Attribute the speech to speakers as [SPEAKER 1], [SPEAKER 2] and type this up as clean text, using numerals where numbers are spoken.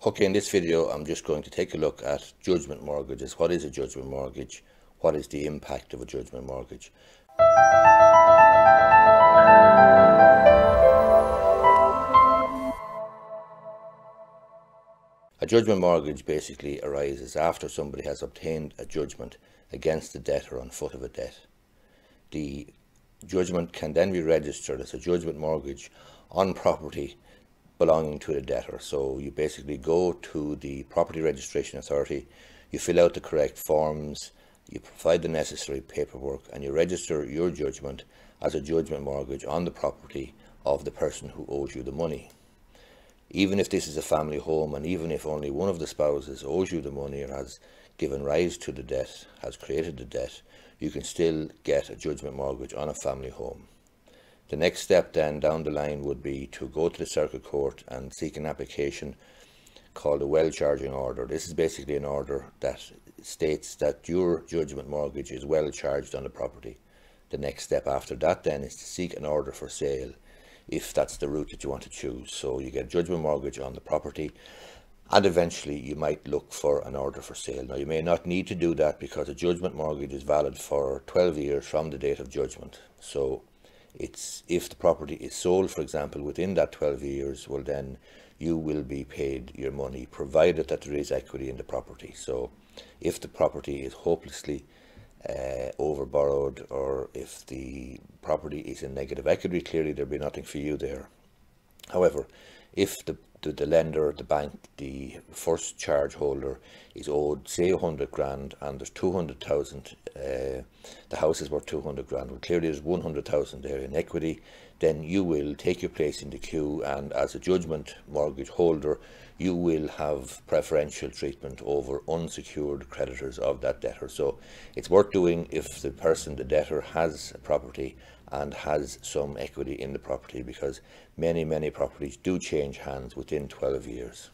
[SPEAKER 1] Okay, in this video I'm just going to take a look at judgment mortgages. What is a judgment mortgage? What is the impact of a judgment mortgage? A judgment mortgage basically arises after somebody has obtained a judgment against the debtor on foot of a debt. The judgment can then be registered as a judgment mortgage on property belonging to the debtor. So you basically go to the Property Registration Authority, you fill out the correct forms, you provide the necessary paperwork, and you register your judgment as a judgment mortgage on the property of the person who owes you the money. Even if this is a family home, and even if only one of the spouses owes you the money or has given rise to the debt, has created the debt, you can still get a judgment mortgage on a family home. The next step then down the line would be to go to the circuit court and seek an application called a well charging order. This is basically an order that states that your judgment mortgage is well charged on the property. The next step after that then is to seek an order for sale, if that's the route that you want to choose. So you get a judgment mortgage on the property, and eventually you might look for an order for sale. Now you may not need to do that because a judgment mortgage is valid for 12 years from the date of judgment. So if the property is sold, for example, within that 12 years, well then you will be paid your money, provided that there is equity in the property. So if the property is hopelessly overborrowed, or if the property is in negative equity, clearly there'll be nothing for you there. However, if the lender, the bank, the first charge holder is owed, say, 100 grand, and there's 200,000, the house is worth 200 grand, well clearly there's 100,000 there in equity, then you will take your place in the queue, and as a judgment mortgage holder you will have preferential treatment over unsecured creditors of that debtor. So it's worth doing if the person, the debtor, has a property and has some equity in the property, because many properties do change hands within 12 years.